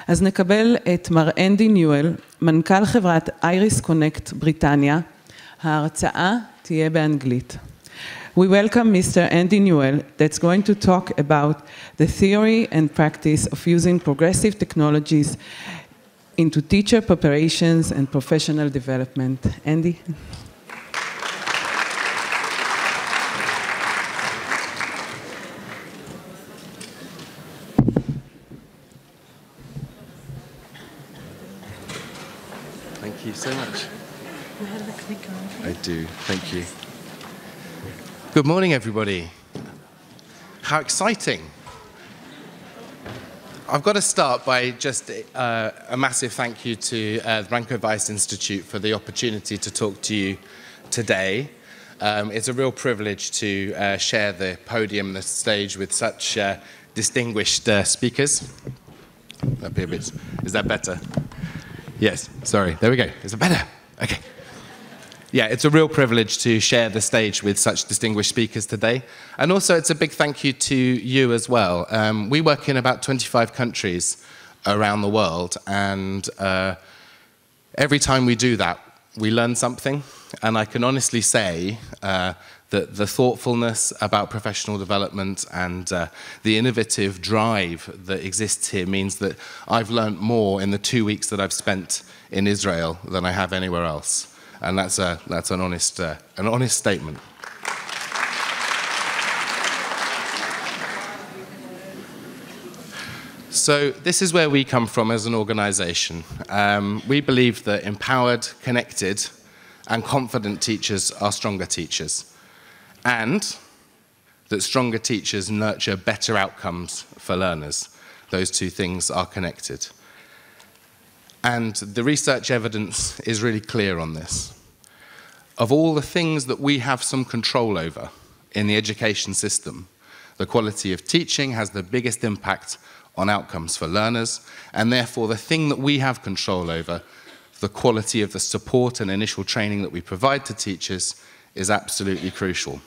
אז נקבל את מר אנדי ניוול, מנכ"ל חברת אייריס קונקט בריטניה. ההרצאה תהיה באנגלית. We welcome Mr. Andy Newell that's going to talk about the theory and practice of using progressive technologies into teacher preparations and professional development. Andy? Thank you so much. You have the clicker. I do, thank you. Good morning, everybody. How exciting. I've got to start by just a massive thank you to the Brandco Wייס Institute for the opportunity to talk to you today. It's a real privilege to share the podium, the stage with such distinguished speakers. Is that better? Yes, sorry, there we go. Is it better? Okay. Yeah, it's a real privilege to share the stage with such distinguished speakers today. And also it's a big thank you to you as well. We work in about 25 countries around the world, and every time we do that, we learn something. And I can honestly say that the thoughtfulness about professional development and the innovative drive that exists here means that I've learned more in the 2 weeks that I've spent in Israel than I have anywhere else. And that's an honest statement. So this is where we come from as an organization. We believe that empowered, connected, and confident teachers are stronger teachers, and that stronger teachers nurture better outcomes for learners. Those two things are connected. And the research evidence is really clear on this. Of all the things that we have some control over in the education system, the quality of teaching has the biggest impact on outcomes for learners, and therefore the thing that we have control over, the quality of the support and initial training that we provide to teachers, is absolutely crucial.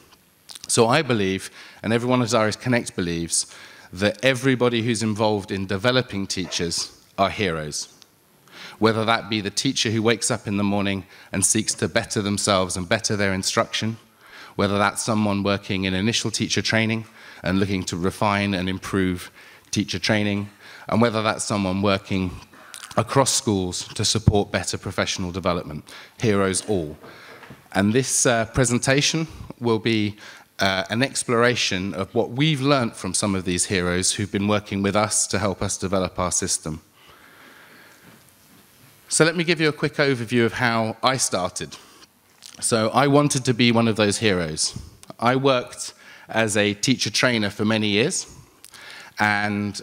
So I believe, and everyone at Irish Connect believes, that everybody who's involved in developing teachers are heroes. Whether that be the teacher who wakes up in the morning and seeks to better themselves and better their instruction, whether that's someone working in initial teacher training and looking to refine and improve teacher training, and whether that's someone working across schools to support better professional development. Heroes all. And this presentation will be an exploration of what we've learnt from some of these heroes who've been working with us to help us develop our system. So let me give you a quick overview of how I started. So I wanted to be one of those heroes. I worked as a teacher trainer for many years, and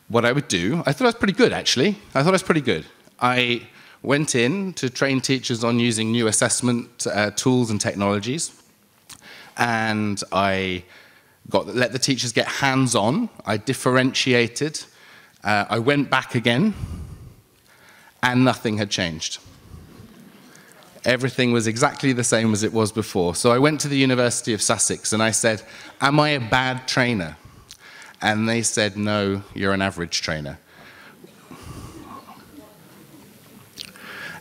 what I would do, I thought I was pretty good actually. I thought I was pretty good. I went in to train teachers on using new assessment tools and technologies, and I let the teachers get hands-on. I differentiated. I went back again, and nothing had changed. Everything was exactly the same as it was before. So I went to the University of Sussex and I said, am I a bad trainer? And they said, no, you're an average trainer.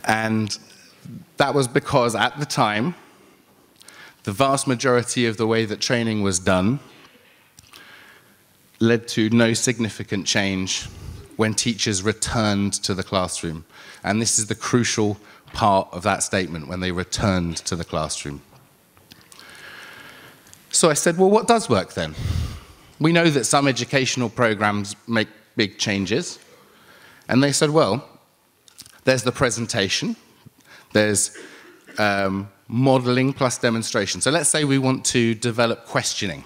And that was because at the time, the vast majority of the way that training was done led to no significant change when teachers returned to the classroom. And this is the crucial part of that statement, when they returned to the classroom. So I said, well, what does work then? We know that some educational programs make big changes. And they said, well, there's the presentation, there's modeling plus demonstration. So let's say we want to develop questioning.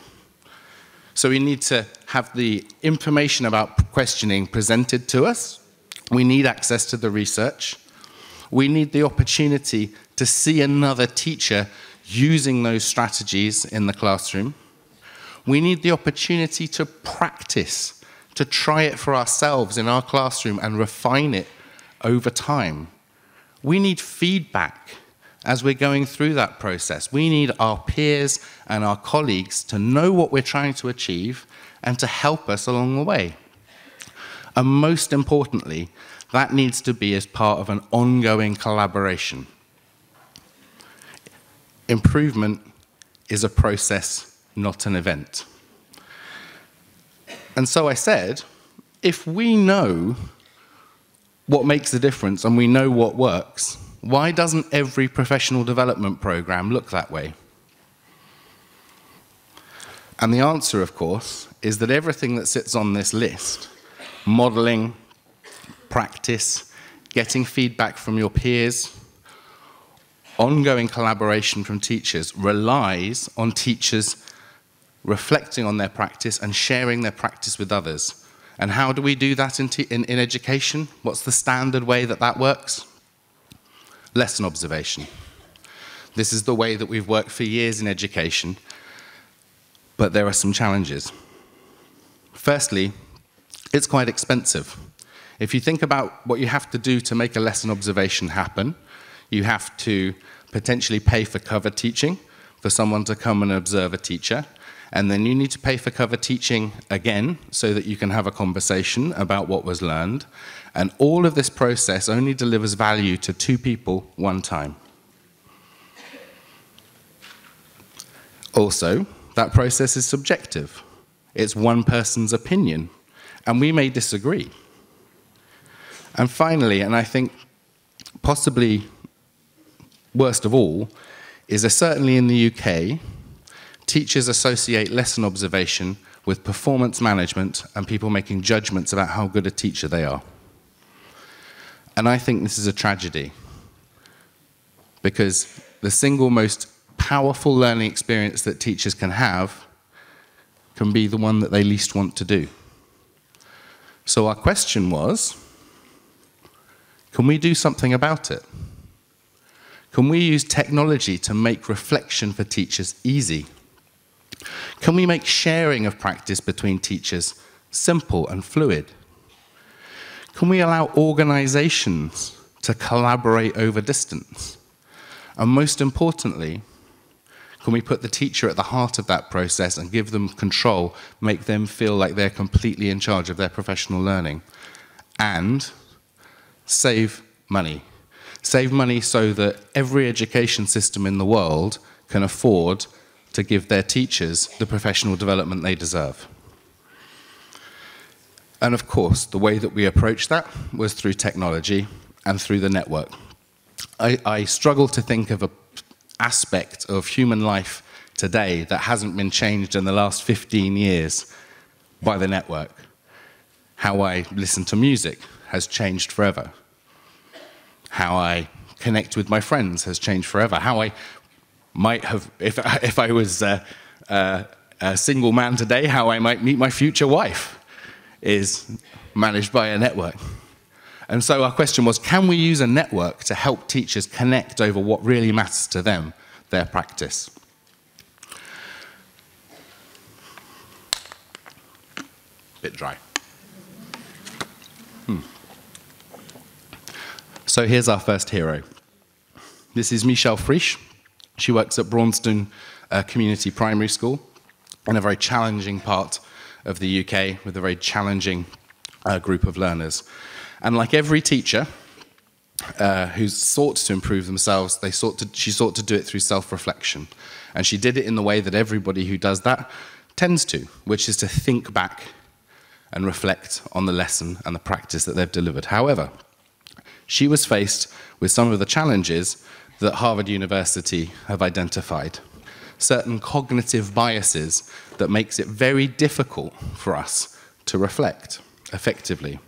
So we need to have the information about questioning presented to us. We need access to the research. We need the opportunity to see another teacher using those strategies in the classroom. We need the opportunity to practice, to try it for ourselves in our classroom and refine it over time. We need feedback as we're going through that process. We need our peers and our colleagues to know what we're trying to achieve and to help us along the way. And most importantly, that needs to be as part of an ongoing collaboration. Improvement is a process, not an event. And so I said, if we know what makes a difference and we know what works, why doesn't every professional development program look that way? And the answer, of course, is that everything that sits on this list, modeling, practice, getting feedback from your peers, ongoing collaboration from teachers, relies on teachers reflecting on their practice and sharing their practice with others. And how do we do that in education? What's the standard way that that works? Lesson observation. This is the way that we've worked for years in education, but there are some challenges. Firstly, it's quite expensive. If you think about what you have to do to make a lesson observation happen, you have to potentially pay for cover teaching, for someone to come and observe a teacher, and then you need to pay for cover teaching again so that you can have a conversation about what was learned. And all of this process only delivers value to 2 people one time. Also, that process is subjective. It's one person's opinion, and we may disagree. And finally, and I think possibly worst of all, is that certainly in the UK, teachers associate lesson observation with performance management and people making judgments about how good a teacher they are. And I think this is a tragedy, because the single most powerful learning experience that teachers can have can be the one that they least want to do. So our question was, can we do something about it? Can we use technology to make reflection for teachers easy? Can we make sharing of practice between teachers simple and fluid? Can we allow organizations to collaborate over distance? And most importantly, can we put the teacher at the heart of that process and give them control, make them feel like they're completely in charge of their professional learning, and save money? Save money so that every education system in the world can afford to give their teachers the professional development they deserve. And of course, the way that we approached that was through technology and through the network. I struggle to think of an aspect of human life today that hasn't been changed in the last 15 years by the network. How I listen to music has changed forever. How I connect with my friends has changed forever. How I might have, if I was a single man today, how I might meet my future wife is managed by a network. And so our question was, can we use a network to help teachers connect over what really matters to them, their practice? Bit dry. So here's our first hero. This is Michelle Frisch. She works at Braunston Community Primary School in a very challenging part of the UK with a very challenging group of learners. And like every teacher who's sought to improve themselves, she sought to do it through self-reflection. And she did it in the way that everybody who does that tends to, which is to think back and reflect on the lesson and the practice that they've delivered. However, she was faced with some of the challenges that Harvard University have identified. Certain cognitive biases that makes it very difficult for us to reflect effectively.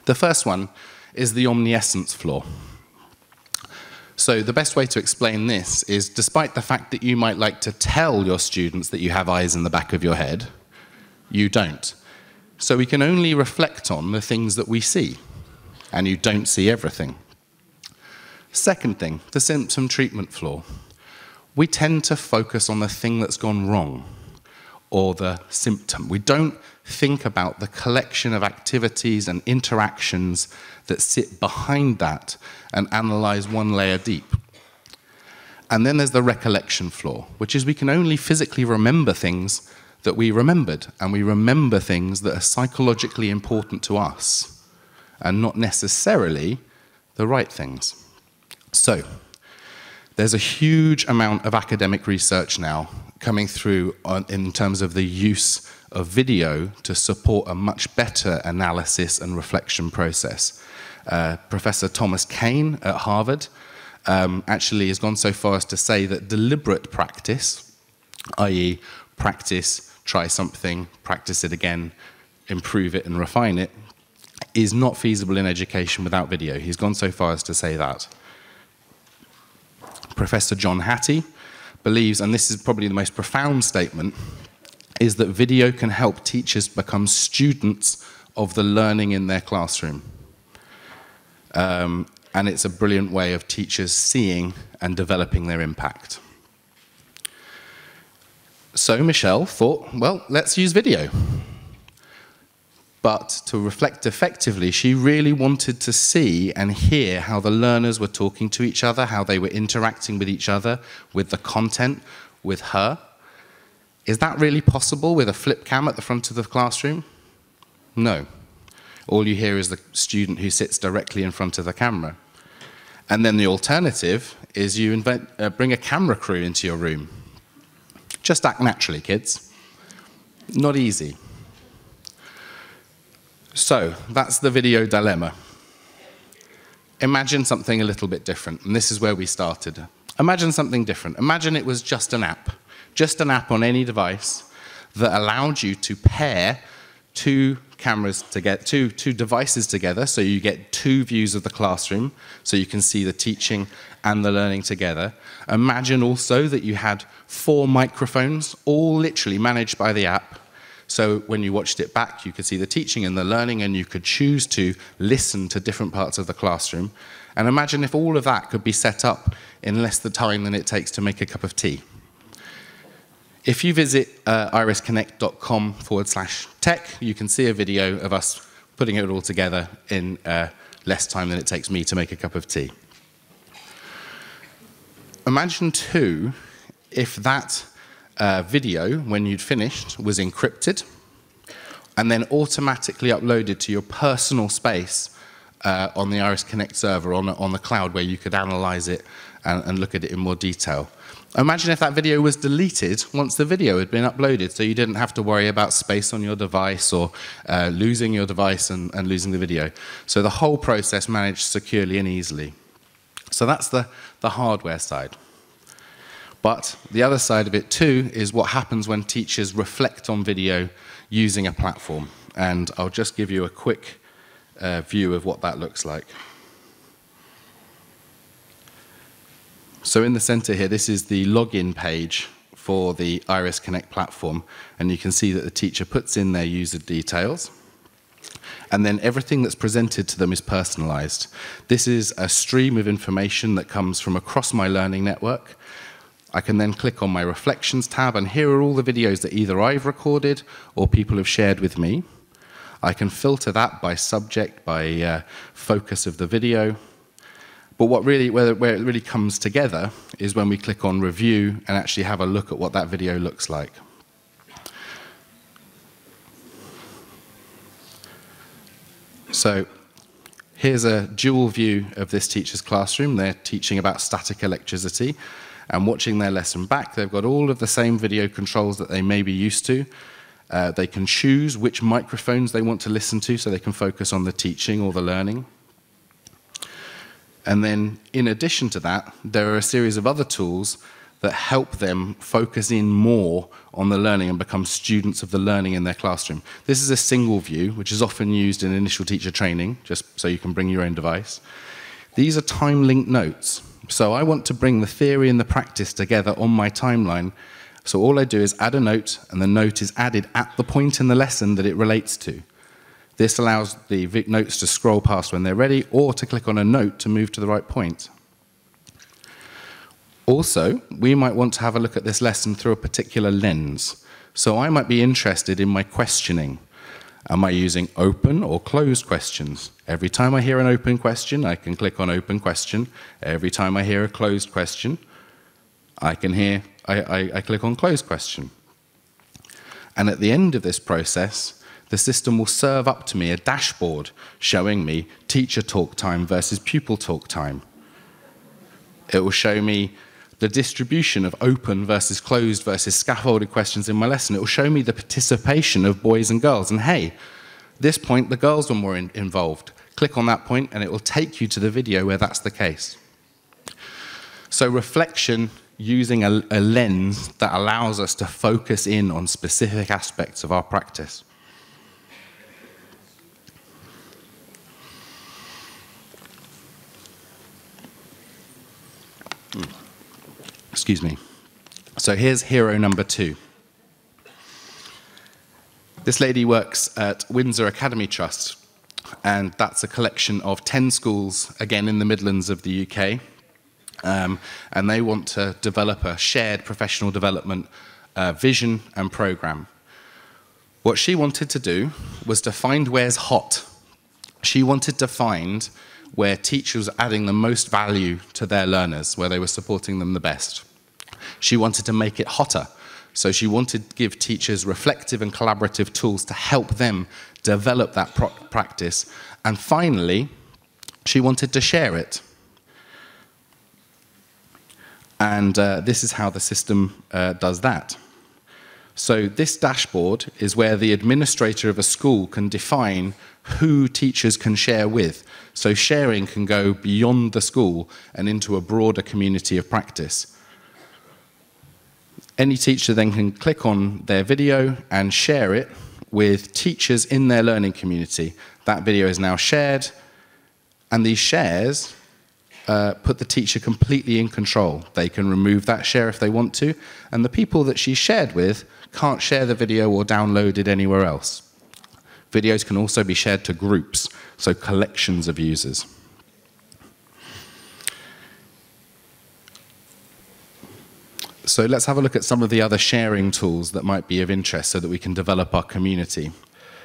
The first one is the omniscience flaw. So the best way to explain this is, despite the fact that you might like to tell your students that you have eyes in the back of your head, you don't. So we can only reflect on the things that we see, and you don't see everything. Second thing, the symptom treatment flaw. We tend to focus on the thing that's gone wrong, or the symptom. We don't think about the collection of activities and interactions that sit behind that and analyze one layer deep. And then there's the recollection flaw, which is we can only physically remember things that we remembered, and we remember things that are psychologically important to us and not necessarily the right things. So, there's a huge amount of academic research now coming through in terms of the use of video to support a much better analysis and reflection process. Professor Thomas Kane at Harvard actually has gone so far as to say that deliberate practice, i.e. practice, try something, practice it again, improve it and refine it, is not feasible in education without video. He's gone so far as to say that. Professor John Hattie believes, and this is probably the most profound statement, is that video can help teachers become students of the learning in their classroom. And it's a brilliant way of teachers seeing and developing their impact. So Michelle thought, well, let's use video. But to reflect effectively, she really wanted to see and hear how the learners were talking to each other, how they were interacting with each other, with the content, with her. Is that really possible with a flip cam at the front of the classroom? No. All you hear is the student who sits directly in front of the camera. And then the alternative is you bring a camera crew into your room. Just act naturally, kids. Not easy. So, that's the video dilemma. Imagine something a little bit different, and this is where we started. Imagine something different. Imagine it was just an app on any device that allowed you to pair two devices together, so you get two views of the classroom, so you can see the teaching and the learning together. Imagine also that you had 4 microphones, all literally managed by the app. So when you watched it back, you could see the teaching and the learning, and you could choose to listen to different parts of the classroom. And imagine if all of that could be set up in less the time than it takes to make a cup of tea. If you visit irisconnect.com/tech, you can see a video of us putting it all together in less time than it takes me to make a cup of tea. Imagine too, if that video, when you'd finished, was encrypted and then automatically uploaded to your personal space on the Iris Connect server, on the cloud, where you could analyze it and look at it in more detail. Imagine if that video was deleted once the video had been uploaded, so you didn't have to worry about space on your device or losing your device and losing the video. So the whole process managed securely and easily. So that's the hardware side. But the other side of it too is what happens when teachers reflect on video using a platform. And I'll just give you a quick view of what that looks like. So in the center here, this is the login page for the Iris Connect platform. And you can see that the teacher puts in their user details. And then everything that's presented to them is personalized. This is a stream of information that comes from across my learning network. I can then click on my Reflections tab, and here are all the videos that either I've recorded or people have shared with me. I can filter that by subject, by focus of the video. But where it really comes together is when we click on Review and actually have a look at what that video looks like. So here's a dual view of this teacher's classroom. They're teaching about static electricity. And watching their lesson back, they've got all of the same video controls that they may be used to. They can choose which microphones they want to listen to, so they can focus on the teaching or the learning. And then, in addition to that, there are a series of other tools that help them focus in more on the learning and become students of the learning in their classroom. This is a single view, which is often used in initial teacher training, just so you can bring your own device. These are time-linked notes. So I want to bring the theory and the practice together on my timeline. So all I do is add a note, and the note is added at the point in the lesson that it relates to. This allows the notes to scroll past when they're ready, or to click on a note to move to the right point. Also, we might want to have a look at this lesson through a particular lens. So I might be interested in my questioning. Am I using open or closed questions? Every time I hear an open question, I can click on open question. Every time I hear a closed question, I click on closed question. And at the end of this process, the system will serve up to me a dashboard showing me teacher talk time versus pupil talk time. It will show me the distribution of open versus closed versus scaffolded questions in my lesson. It will show me the participation of boys and girls. And hey, this point, the girls were more involved. Click on that point and it will take you to the video where that's the case. So reflection using a lens that allows us to focus in on specific aspects of our practice. Excuse me. So here's hero number 2. This lady works at Windsor Academy Trust, and that's a collection of 10 schools, again in the Midlands of the UK, and they want to develop a shared professional development vision and program. What she wanted to do was to find where's hot. She wanted to find where teachers were adding the most value to their learners, where they were supporting them the best. She wanted to make it hotter. So she wanted to give teachers reflective and collaborative tools to help them develop that practice. And finally, she wanted to share it. And this is how the system does that. So this dashboard is where the administrator of a school can define who teachers can share with. So sharing can go beyond the school and into a broader community of practice. Any teacher then can click on their video and share it with teachers in their learning community. That video is now shared, and these shares put the teacher completely in control. They can remove that share if they want to, and the people that she's shared with can't share the video or download it anywhere else. Videos can also be shared to groups, so collections of users. So let's have a look at some of the other sharing tools that might be of interest so that we can develop our community.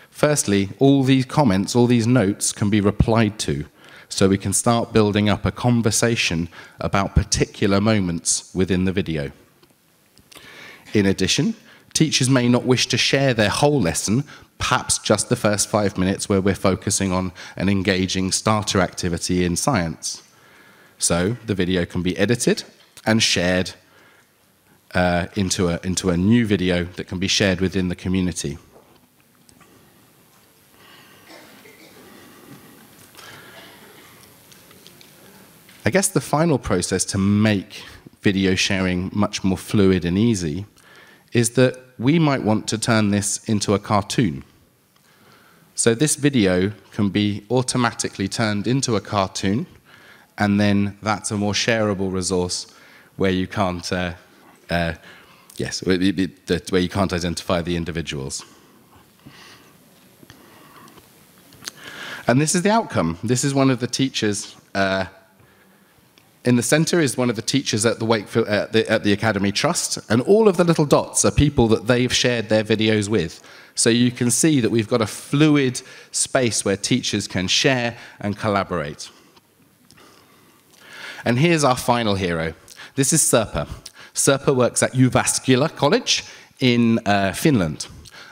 Firstly, all these comments, all these notes can be replied to, so we can start building up a conversation about particular moments within the video. In addition, teachers may not wish to share their whole lesson, perhaps just the first 5 minutes where we're focusing on an engaging starter activity in science. So the video can be edited and shared into a new video that can be shared within the community. I guess the final process to make video sharing much more fluid and easy is that we might want to turn this into a cartoon. So this video can be automatically turned into a cartoon, and then that's a more shareable resource where you can't where you can't identify the individuals. And this is the outcome. This is one of the teachers, in the center is one of the teachers at the Wakefield, at the Academy Trust, and all of the little dots are people that they've shared their videos with. So you can see that we've got a fluid space where teachers can share and collaborate. And here's our final hero. This is Sirpa. Sirpa works at Jyväskylä College in Finland.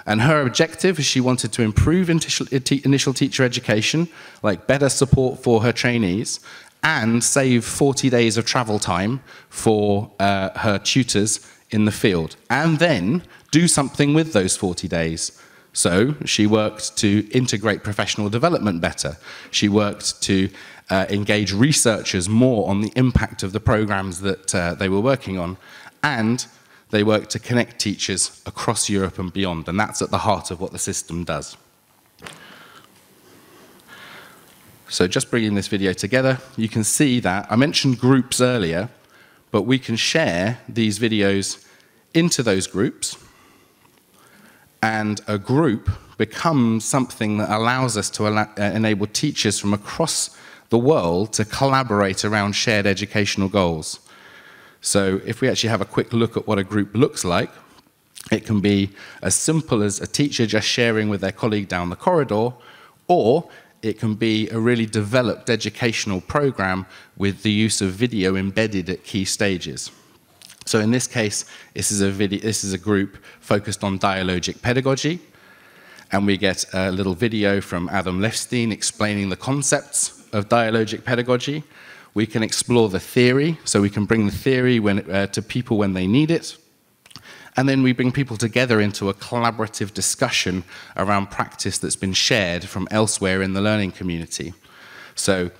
And her objective is she wanted to improve initial teacher education, like better support for her trainees, and save 40 days of travel time for her tutors in the field, and then do something with those 40 days. So she worked to integrate professional development better. She worked to engage researchers more on the impact of the programs that they were working on, and they worked to connect teachers across Europe and beyond, and that's at the heart of what the system does. So just bringing this video together, you can see that I mentioned groups earlier, but we can share these videos into those groups, and a group becomes something that allows us to enable teachers from across the world to collaborate around shared educational goals. So if we actually have a quick look at what a group looks like, it can be as simple as a teacher just sharing with their colleague down the corridor, or it can be a really developed educational program with the use of video embedded at key stages. So in this case, this is a group focused on dialogic pedagogy, and we get a little video from Adam Lefstein explaining the concepts of dialogic pedagogy. We can explore the theory, so we can bring the theory to people when they need it. And then we bring people together into a collaborative discussion around practice that's been shared from elsewhere in the learning community. So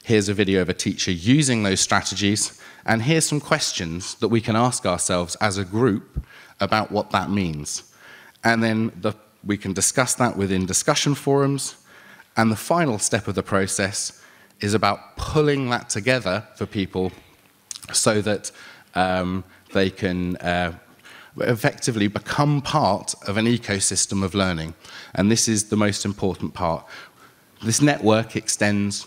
here's a video of a teacher using those strategies, and here's some questions that we can ask ourselves as a group about what that means. And then we can discuss that within discussion forums, and the final step of the process is about pulling that together for people so that they can effectively become part of an ecosystem of learning. And this is the most important part. This network extends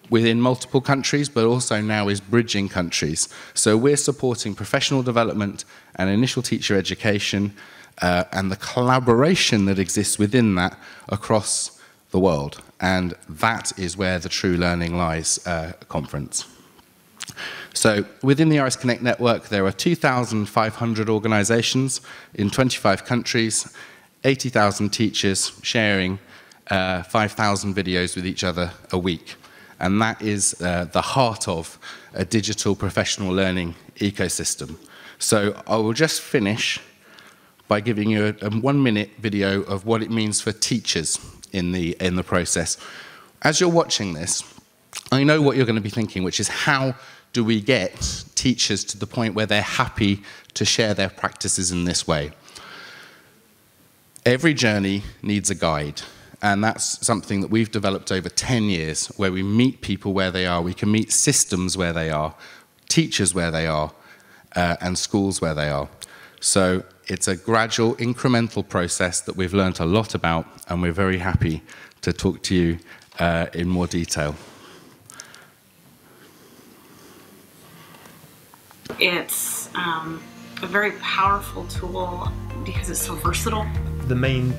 within multiple countries, but also now is bridging countries. So we're supporting professional development and initial teacher education and the collaboration that exists within that across the world. And that is where the True Learning Lies conference. So within the Irish Connect network, there are 2,500 organizations in 25 countries, 80,000 teachers sharing 5,000 videos with each other a week. And that is the heart of a digital professional learning ecosystem. So I will just finish by giving you a 1-minute video of what it means for teachers in the process. As you're watching this, I know what you're going to be thinking, which is how do we get teachers to the point where they're happy to share their practices in this way? Every journey needs a guide, and that's something that we've developed over 10 years, where we meet people where they are. We can meet systems where they are, teachers where they are, and schools where they are. So it's a gradual, incremental process that we've learnt a lot about, and we're very happy to talk to you in more detail. It's a very powerful tool because it's so versatile. The main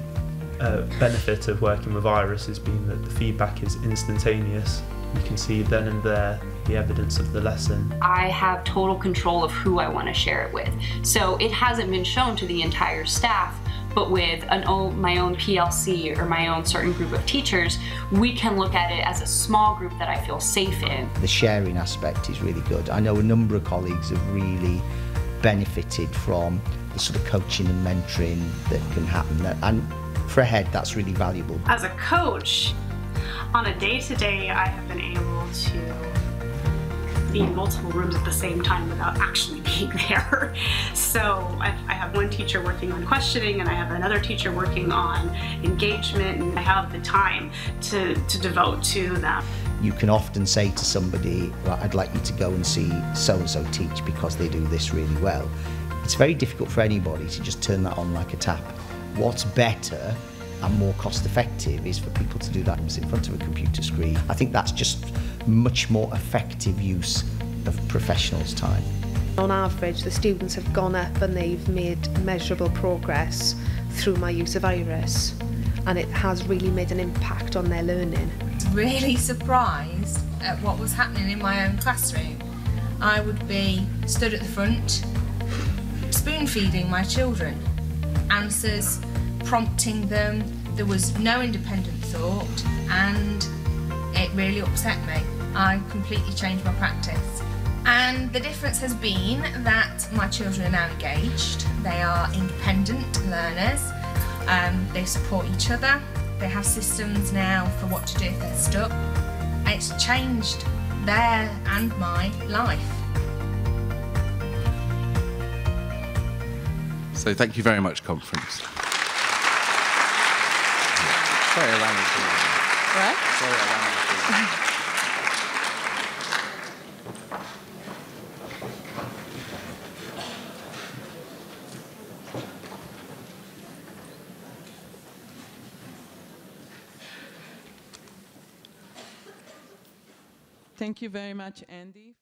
benefit of working with Iris has been that the feedback is instantaneous. You can see then and there the evidence of the lesson. I have total control of who I want to share it with. So it hasn't been shown to the entire staff, but with my own PLC or my own certain group of teachers, we can look at it as a small group that I feel safe in. The sharing aspect is really good. I know a number of colleagues have really benefited from the sort of coaching and mentoring that can happen. And for a head, that's really valuable. As a coach, on a day-to-day, I have been able to be in multiple rooms at the same time without actually being there. So I have one teacher working on questioning, and I have another teacher working on engagement, and I have the time to devote to them. You can often say to somebody, well, I'd like you to go and see so-and-so teach because they do this really well. It's very difficult for anybody to just turn that on like a tap. What's better and more cost-effective is for people to do that in front of a computer screen. I think that's just much more effective use of professionals' time. On average, the students have gone up and they've made measurable progress through my use of Iris, and it has really made an impact on their learning. Really surprised at what was happening in my own classroom. I would be stood at the front, spoon-feeding my children, answers, prompting them. There was no independent thought, and it really upset me. I completely changed my practice. And the difference has been that my children are now engaged, they are independent learners, they support each other, they have systems now for what to do if they're stuck. It's changed their and my life. So thank you very much, conference. Sorry, around the corner. What? Sorry, around the corner. Thank you very much, Andy.